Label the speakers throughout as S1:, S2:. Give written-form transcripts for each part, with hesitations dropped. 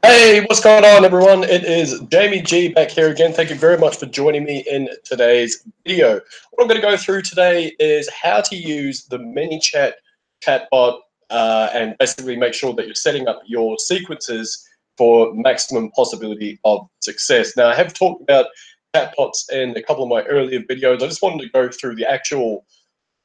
S1: Hey, what's going on, everyone? It is Jamie G back here again. Thank you very much for joining me in today's video. What I'm going to go through today is how to use the ManyChat chatbot and basically make sure that you're setting up your sequences for maximum possibility of success. Now, I have talked about chatbots in a couple of my earlier videos. I just wanted to go through the actual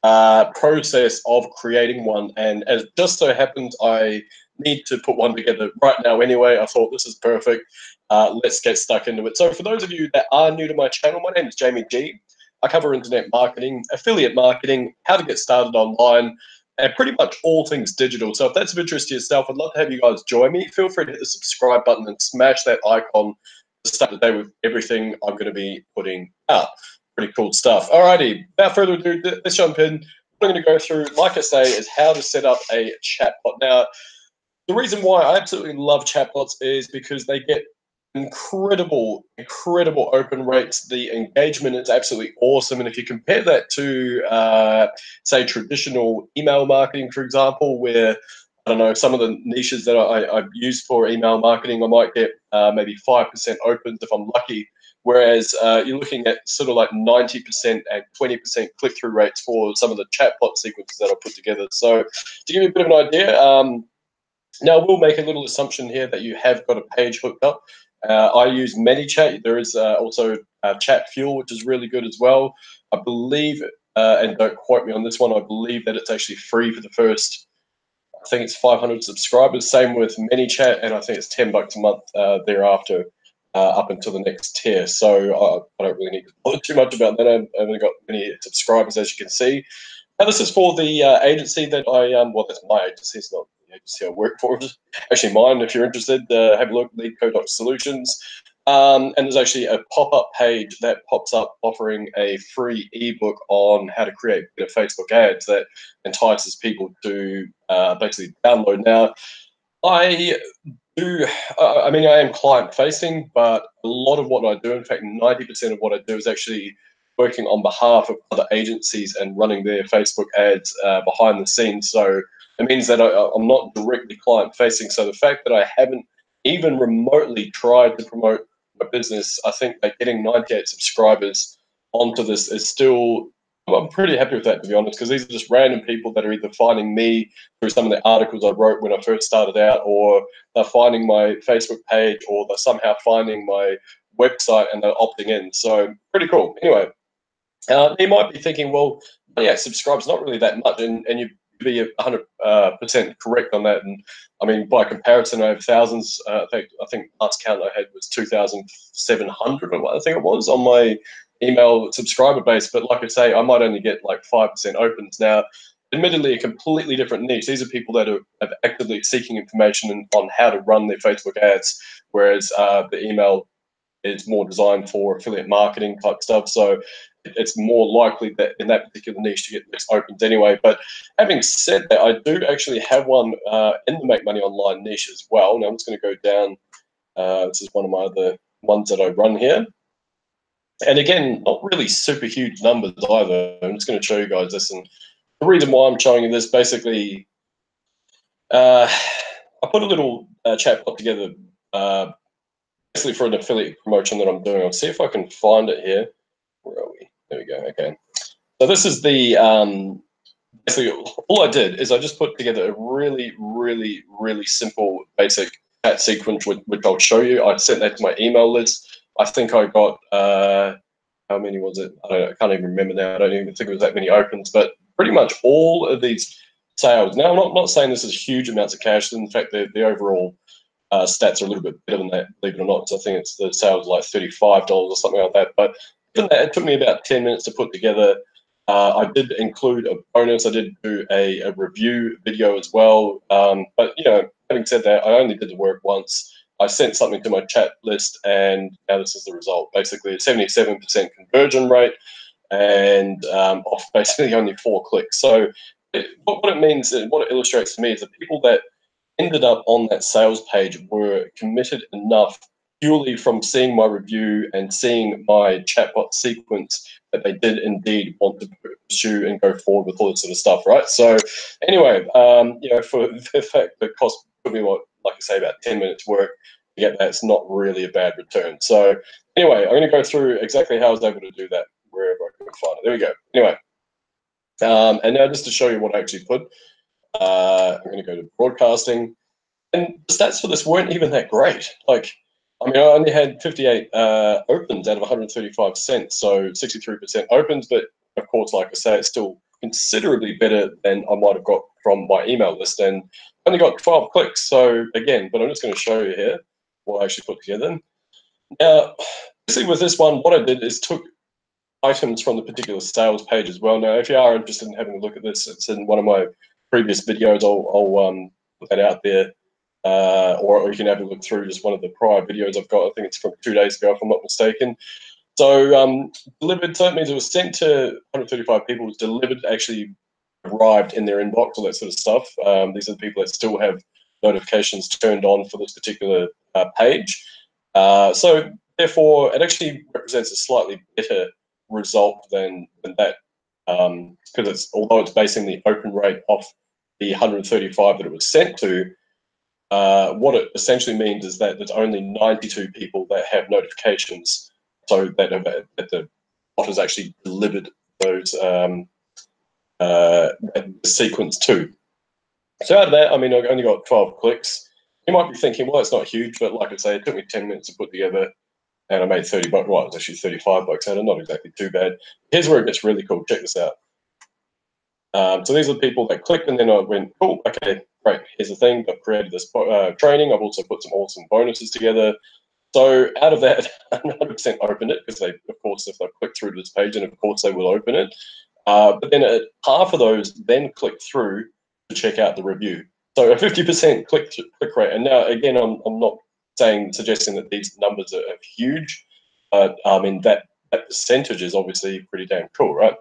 S1: process of creating one, and as just so happens, I need to put one together right now anyway. I thought this is perfect. Let's get stuck into it. So for those of you that are new to my channel, my name is Jamie G. I cover internet marketing, affiliate marketing, how to get started online, and pretty much all things digital. So if that's of interest to yourself, I'd love to have you guys join me. Feel free to hit the subscribe button and smash that icon to start the day with everything I'm going to be putting out. Pretty cool stuff. Alrighty, without further ado, let's jump in. What I'm going to go through, like I say, is how to set up a chatbot. Now, the reason why I absolutely love chatbots is because they get incredible open rates. The engagement is absolutely awesome. And if you compare that to, say, traditional email marketing, for example, where, I don't know, some of the niches that I've used for email marketing, I might get maybe 5% opens if I'm lucky. Whereas you're looking at sort of like 90% and 20% click-through rates for some of the chatbot sequences that I put together. So to give you a bit of an idea, now, we'll make a little assumption here that you have got a page hooked up. I use ManyChat. There is also Chat Fuel, which is really good as well. I believe, and don't quote me on this one, I believe that it's actually free for the first, I think it's 500 subscribers. Same with ManyChat, and I think it's $10 a month thereafter, up until the next tier. So I don't really need to bother too much about that. I haven't got many subscribers, as you can see. Now, this is for the agency that well, that's my agency, it's not the agency I work for. It's actually mine. If you're interested, have a look, leadco.solutions. And there's actually a pop-up page that pops up offering a free ebook on how to create better Facebook ads that entices people to basically download. Now, I I mean, I am client facing, but a lot of what I do, in fact, 90% of what I do is actually working on behalf of other agencies and running their Facebook ads behind the scenes. So it means that I'm not directly client facing. So the fact that I haven't even remotely tried to promote my business, I think that getting 98 subscribers onto this is still, I'm pretty happy with that, to be honest, because these are just random people that are either finding me through some of the articles I wrote when I first started out, or they're finding my Facebook page, or they're somehow finding my website and they're opting in. So pretty cool. Anyway, you might be thinking, well, yeah, subscribe's not really that much, and you'd be 100% correct on that. And I mean, by comparison, I have thousands. I think last count I had was 2,700, I think it was, on my email subscriber base. But like I say, I might only get like 5% opens. Now, admittedly, a completely different niche. These are people that are actively seeking information on how to run their Facebook ads, whereas the email is more designed for affiliate marketing type stuff. So it's more likely that in that particular niche to get less opens anyway. But having said that, I do actually have one in the Make Money Online niche as well. Now I'm just going to go down. This is one of my other ones that I run here. And again, not really super huge numbers either. I'm just going to show you guys this. And the reason why I'm showing you this, basically, I put a little chatbot together basically for an affiliate promotion that I'm doing. I'll see if I can find it here. Where are we? There we go. Okay. So this is the, basically all I did is I just put together a really simple basic chat sequence, which I'll show you. I sent that to my email list. I think I got, how many was it? I can't even remember now. I don't even think it was that many opens, but pretty much all of these sales. Now, I'm not saying this is huge amounts of cash. In fact, the overall stats are a little bit better than that, believe it or not. So I think it's the sales like $35 or something like that. But even that, it took me about 10 minutes to put together. I did include a bonus. I did do a review video as well. But, you know, having said that, I only did the work once. I sent something to my chat list, and now this is the result. Basically, a 77% conversion rate, and off basically only 4 clicks. So what it means, and what it illustrates to me, is the people that ended up on that sales page were committed enough purely from seeing my review and seeing my chatbot sequence that they did indeed want to pursue and go forward with all this sort of stuff, right? So anyway, you know, for the fact that cost took me, what, like I say, about 10 minutes work, get that, it's not really a bad return. So anyway, I'm going to go through exactly how I was able to do that wherever I can find it. There we go. Anyway, and now just to show you what I actually put, I'm going to go to broadcasting. And the stats for this weren't even that great. Like, I mean, I only had 58 opens out of 135 cents, so 63% opens. But of course, like I say, it's still considerably better than I might have got from my email list, and only got 12 clicks. So again, but I'm just going to show you here what I actually put together. Now, basically with this one, what I did is took items from the particular sales page as well. Now, if you are interested in having a look at this, it's in one of my previous videos. I'll put that out there. Or you can have a look through just one of the prior videos I've got. I think it's from 2 days ago, if I'm not mistaken. So delivered, so it means it was sent to 135 people. It was delivered, actually arrived in their inbox, all that sort of stuff. These are the people that still have notifications turned on for this particular page. So therefore, it actually represents a slightly better result than that, because although it's basing the open rate off the 135 that it was sent to, what it essentially means is that there's only 92 people that have notifications, so that the bot has actually delivered those sequence to. So out of that, I mean, I only got 12 clicks. You might be thinking, well, it's not huge, but like I say, it took me 10 minutes to put together, and I made 30 bucks. Well, it was actually 35 bucks out of, not exactly too bad. Here's where it gets really cool. Check this out. So these are the people that clicked, and then I went, oh, okay, great. Here's the thing. I've created this training. I've also put some awesome bonuses together. So out of that, 100% opened it, because they, of course, if they click through to this page, and of course they will open it. But then half of those then click through to check out the review. So a 50% click rate. And now, again, I'm not suggesting that these numbers are huge, but I mean, that percentage is obviously pretty damn cool, right?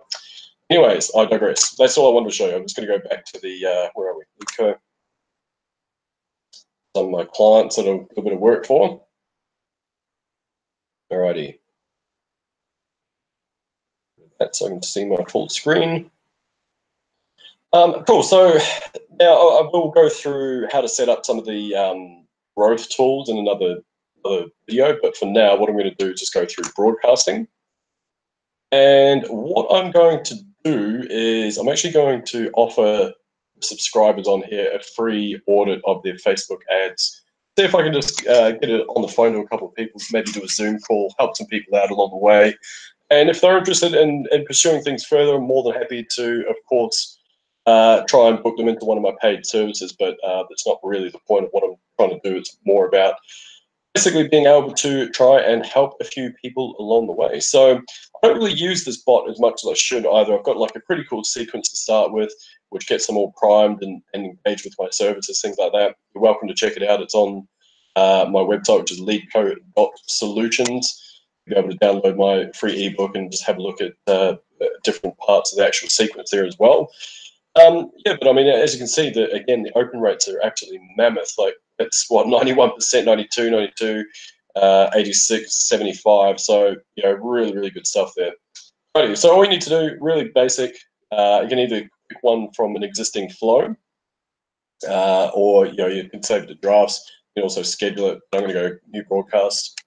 S1: Anyways, I digress. That's all I wanted to show you. I'm just going to go back to the, where are we? Okay. Some of my clients that I've got a bit of work for. Alrighty. That's so I can see my full screen. Cool. So now I will go through how to set up some of the growth tools in another video. But for now, what I'm going to do is just go through broadcasting. And what I'm going to do is I'm actually going to offer subscribers on here a free audit of their Facebook ads. See if I can just get it on the phone to a couple of people, maybe do a Zoom call, help some people out along the way. And if they're interested in pursuing things further, I'm more than happy to, of course, try and book them into one of my paid services. But that's not really the point of what I'm trying to do. It's more about basically being able to try and help a few people along the way. So I don't really use this bot as much as I should either. I've got like a pretty cool sequence to start with, which gets them all primed and engaged with my services, things like that. You're welcome to check it out. It's on my website, which is leadco.solutions. You'll be able to download my free ebook and just have a look at different parts of the actual sequence there as well. Yeah, but I mean, as you can see, again, the open rates are actually mammoth. Like, it's what, 91%, 92, 92, 86, 75. So, you know, really, really good stuff there. Righty, so all you need to do, really basic, you can either pick one from an existing flow, or, you know, you can save it to drafts. You can also schedule it. I'm going to go new broadcast.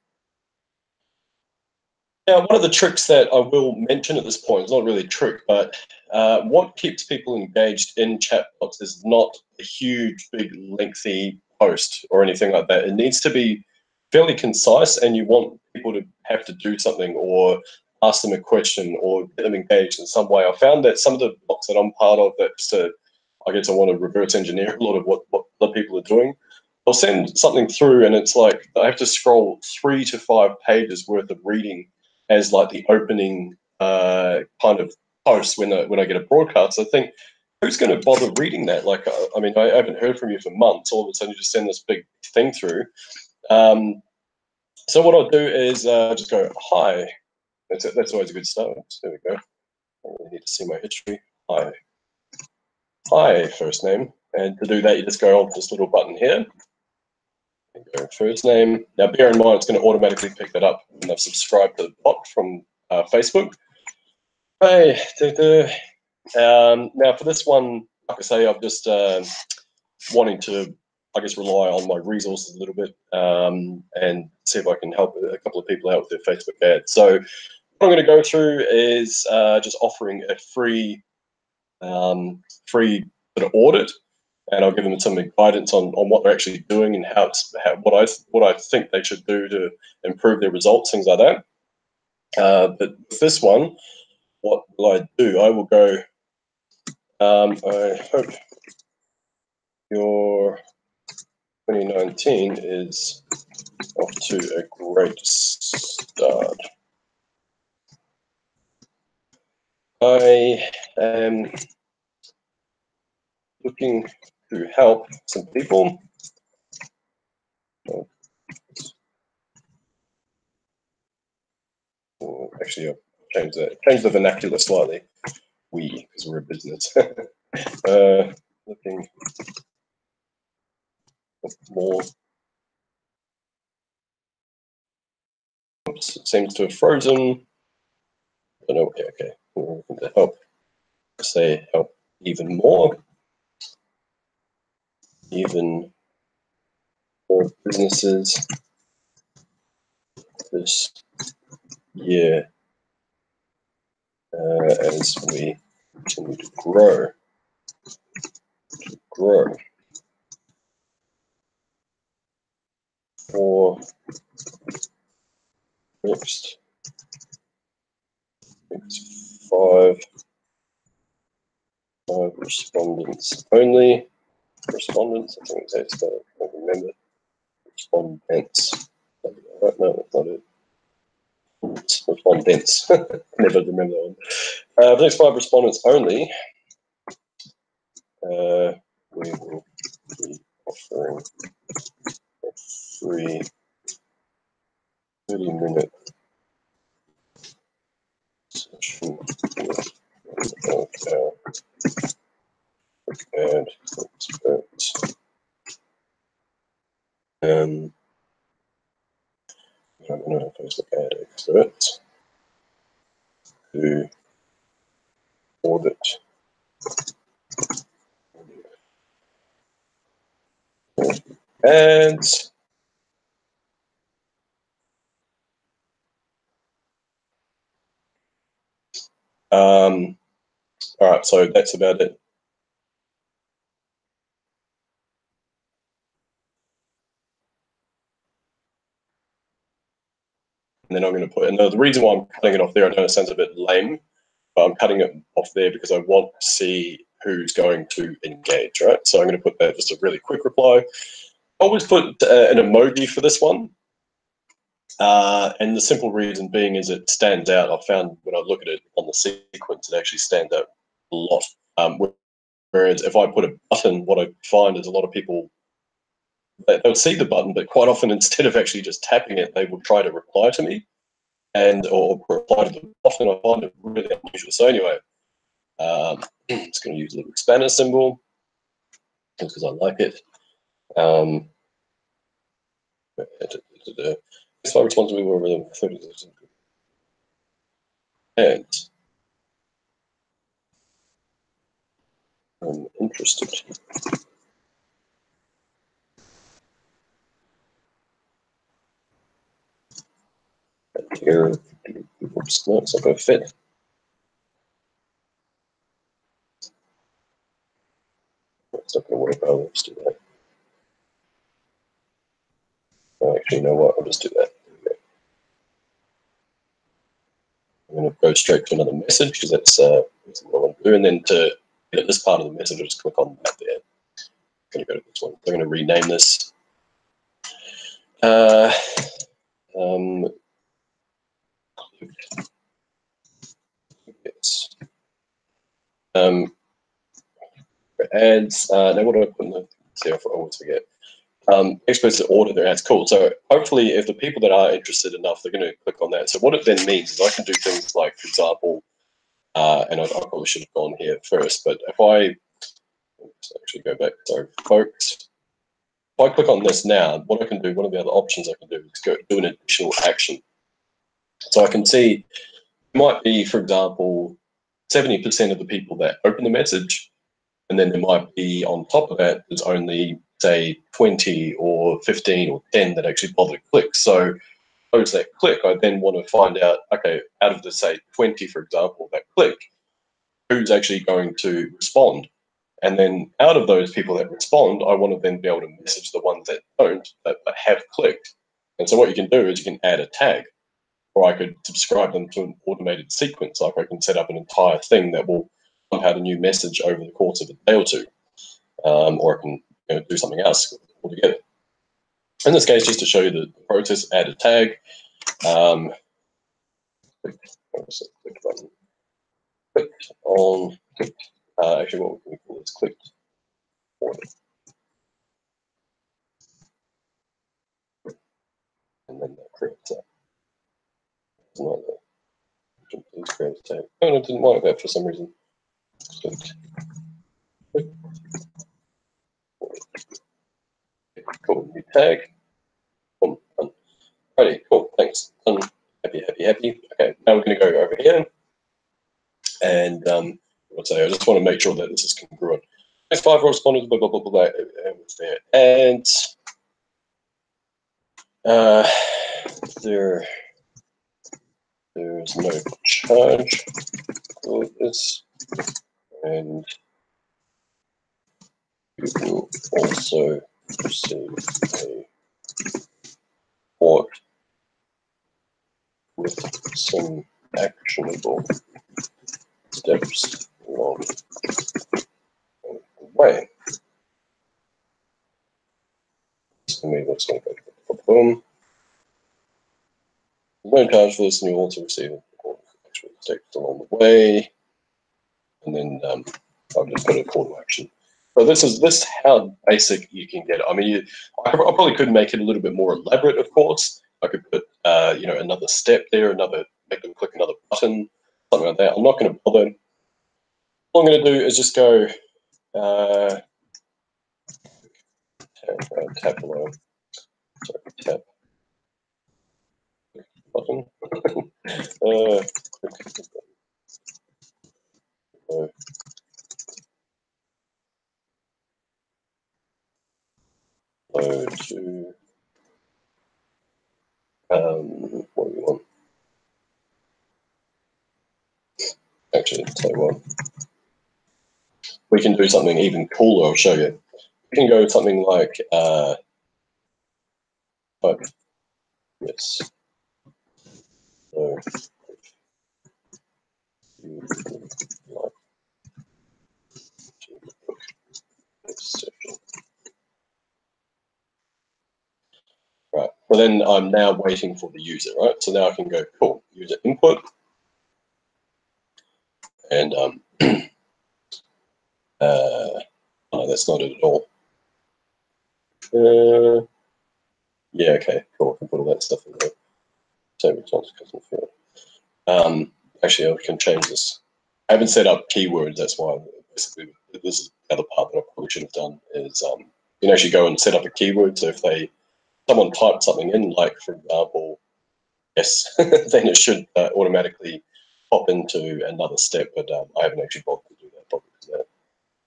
S1: Now, one of the tricks that I will mention at this point, it's not really a trick, but what keeps people engaged in chatbots is not a huge, big, lengthy post or anything like that. It needs to be fairly concise, and you want people to have to do something or ask them a question or get them engaged in some way. I found that some of the bots that I'm part of, that just I guess I want to reverse engineer a lot of what other people are doing. They'll send something through, and it's like I have to scroll 3 to 5 pages worth of reading as like the opening kind of post when I get a broadcast. I think, who's going to bother reading that? Like, I mean, I haven't heard from you for months. All of a sudden, you just send this big thing through. So what I'll do is just go, hi. That's always a good start. There we go. I really need to see my history. Hi. Hi, first name. And to do that, you just go on this little button here. Go first name. Now, bear in mind, it's going to automatically pick that up when I've subscribed to the bot from Facebook. Hey, now for this one, like I say, I'm just wanting to I guess, rely on my resources a little bit and see if I can help a couple of people out with their Facebook ads. So what I'm going to go through is just offering a free sort of audit, and I'll give them some guidance on what they're actually doing and what I think they should do to improve their results, things like that. But with this one, what will I do? I will go. I hope your 2019 is off to a great start. I am looking to help some people. Actually, I'll change the vernacular slightly. We, because we're a business. Looking for more. Oops, it seems to have frozen. I don't know. Okay, we're looking to help. Say help even more businesses this year as we continue to grow. For next 5 respondents only. Respondents, I think that's I don't remember. Respondents. No, that's not it. Respondents. Never remember that one. For the next 5 respondents only, we will be offering a free 30-minute session with one of our ad experts. I'm going to Facebook ad experts who audit ads. All right, so that's about it. And then I'm going to put, and the reason why I'm cutting it off there, I know it sounds a bit lame, but I'm cutting it off there because I want to see who's going to engage, right? So I'm going to put that just a really quick reply. I always put an emoji for this one. And the simple reason being is it stands out. I've found when I look at it on the sequence, it actually stands out a lot. Whereas if I put a button, what I find is a lot of people, they'll see the button, but quite often instead of actually just tapping it, they will try to reply to me or reply to the button. I find it really unusual. So anyway, I'm just going to use a little expander symbol because I like it. If I respond to me over the 30 seconds. And I'm interested. And here, oops, no, it's not going to fit. It's not going to work. I'll just do that. Oh, actually, you know what? I'll just do that. I'm going to go straight to another message because that's what I want to do. And then to get this part of the message, I'll just click on that there. I'm going to go to this one. I'm going to rename this. Yes. Ads. Now, what do I put in the? See, I always forget. Experts that audit their ads. Cool. So hopefully, if the people that are interested enough, they're going to click on that. So what it then means is I can do things like, for example, and I probably should have gone here first, but if I actually go back, sorry, folks, if I click on this now, what I can do, one of the other options I can do is go do an additional action. So I can see, it might be, for example, 70% of the people that open the message, and then there might be on top of that, there's only say 20 or 15 or 10 that actually bother to click. So those that click, I then want to find out, okay, out of the, say, 20, for example, that click, who's actually going to respond? And then out of those people that respond, I want to then be able to message the ones that don't, that have clicked. And so what you can do is you can add a tag, or I could subscribe them to an automated sequence. Like I can set up an entire thing that will pump out a new message over the course of a day or two. Or I can do something else altogether. In this case, just to show you the process, add a tag. Click button. Click on, click. Actually, what we can call this clicked order. And then that creates that. Something like that. Please create a tag. Oh, no, it didn't like that for some reason. Clicked. Click. Cool, new tag. Boom, done. Righty, cool, thanks. Done. Happy, happy, happy. Okay, now we're going to go over here. And let's say I just want to make sure that this is congruent. Next 5 responders, blah, blah, blah, blah, blah, and there. And there's no charge for this. And you will also receive a report with some actionable steps along the way. So maybe what's going to go to boom. No charge for this, and you also receive a report with actual steps along the way. And then I've just got a call to action. So this is how basic you can get it. I mean, I probably could make it a little bit more elaborate, of course. I could put another step there, make them click another button, something like that. I'm not going to bother. All I'm going to do is just go tap below. Sorry, tap button. Click go to what do we want? Actually, tell you what, we can do something even cooler. I'll show you. We can go with something like yes. So you would like to book this session. Right. Well, then I'm now waiting for the user, right? So now I can go, cool, user input. And no, that's not it at all. Yeah, okay, cool. I can put all that stuff in there. Same response customer field. Actually, I can change this. I haven't set up keywords. That's why. Basically, this is the other part that I probably should have done. Is you can actually go and set up a keyword. So if someone typed something in, like for example, yes, then it should automatically pop into another step. But I haven't actually bothered to do that. Probably because of that.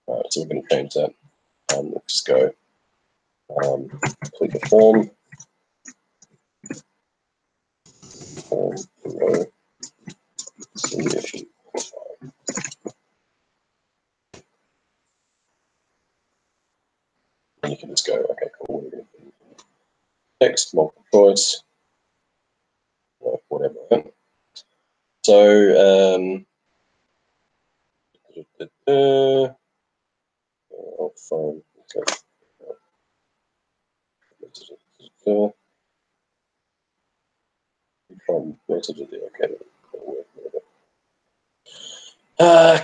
S1: All right, so we're going to change that. Let's just go click a form below. See if you and you can just go, okay, cool. Text, multiple choice, whatever. So, phone. Okay. From message there. Okay.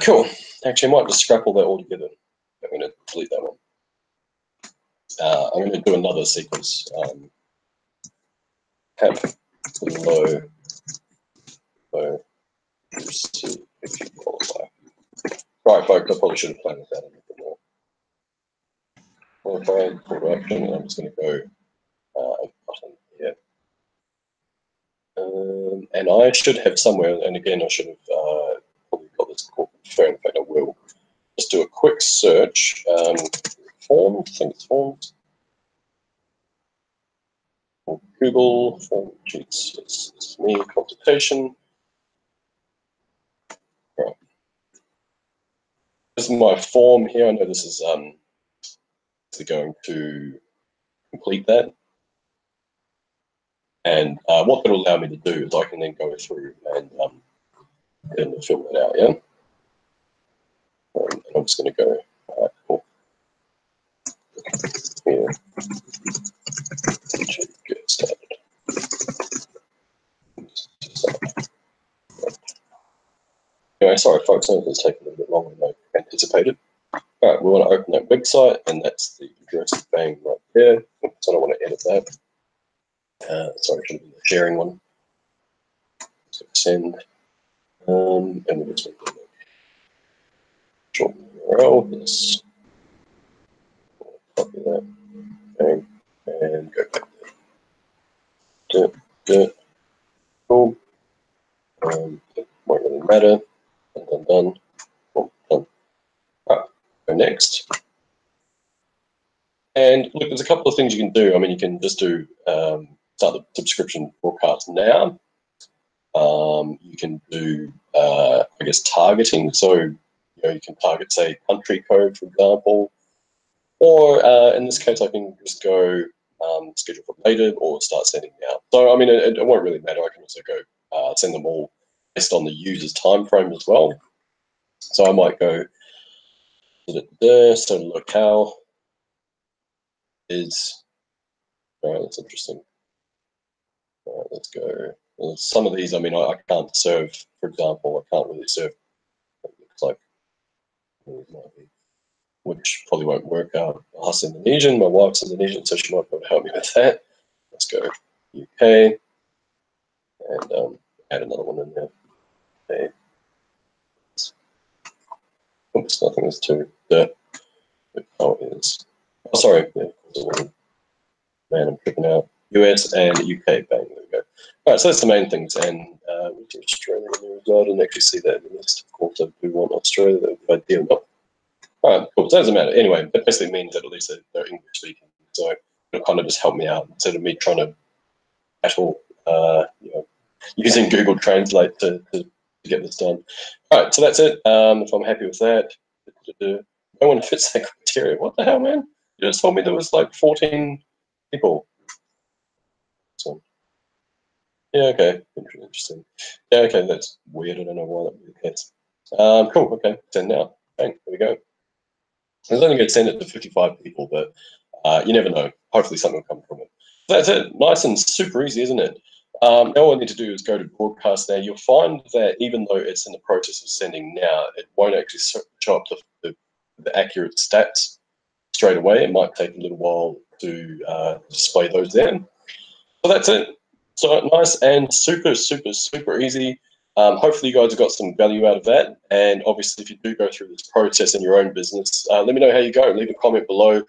S1: Cool. Actually, I might just scrap all that all together. I'm going to delete that one. I'm going to do another sequence. Tap below. So, see if you qualify. Right, folks, I probably should have planned that a little bit more. Qualified, call to action, and I'm just going to go a button here. And I should have somewhere, and again, I should have probably got this called confirm. In fact, I will just do a quick search. Forms, I think it's forms. Google form sheets. It's me consultation. Right. This is my form here. I know this is going to complete that. And what that will allow me to do is I can then go through and fill that out, yeah? And I'm just going to go, cool. Here. Get started. Anyway, sorry folks, I know it's taking a little bit longer than I anticipated. All right, we want to open that website, and that's the address bang right there. So I don't want to edit that. Sorry, it should have been the sharing one. So send, and we'll just make the short URL. This, copy that, bang, and go back there. Cool. It won't really matter. Done. Cool, done. All right, go next. And look, there's a couple of things you can do. I mean, you can just do start the subscription broadcast now. You can do, I guess, targeting. So, you know, you can target, say, country code, for example. Or in this case, I can just go schedule for later or start sending out. So, I mean, it won't really matter. I can also go send them all based on the user's time frame as well. So I might go there. So locale is, all right, that's interesting. All right, let's go. Well, some of these, I mean, I can't serve, for example, I can't really serve, it looks like, which probably won't work out. Us Indonesian, my wife's Indonesian, so she might be able to help me with that. Let's go UK and add another one in there. Okay. Oops, nothing is too. Oh, it is. Oh, sorry. Yeah, of course it wasn't. Man, I'm tripping out. US and UK. Bang, there we go. All right, so that's the main things. And which Australia in there as well. I didn't actually see that in the list. Of course, I do want Australia. That would be ideal. All right, cool. So it doesn't matter. Anyway, that basically means that at least they're English speaking. So it'll kind of just help me out instead of me trying to battle, you know, using Google Translate to get this done. All right, so that's it. If I'm happy with that, no one fits that criteria. What the hell, man? You just told me there was like 14 people. So, yeah, okay, interesting. Yeah, okay, that's weird. I don't know why that would be the case. Cool. Okay, send now. Bang, there we go. I was only going to send it to 55 people, but you never know. Hopefully something will come from it. So that's it. Nice and super easy, isn't it? All I need to do is go to broadcast now. You'll find that even though it's in the process of sending now, it won't actually show up the accurate stats straight away. It might take a little while to display those there. So that's it. So nice and super, super, super easy. Hopefully you guys have got some value out of that. And obviously if you do go through this process in your own business, let me know how you go. Leave a comment below.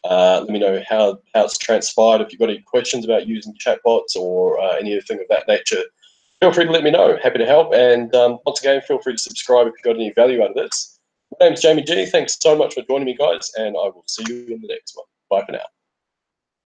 S1: Let me know how it's transpired. If you've got any questions about using chatbots or anything of that nature, feel free to let me know. Happy to help. And once again, feel free to subscribe if you've got any value out of this. My name's Jamie G. Thanks so much for joining me, guys, and I will see you in the next one. Bye for now.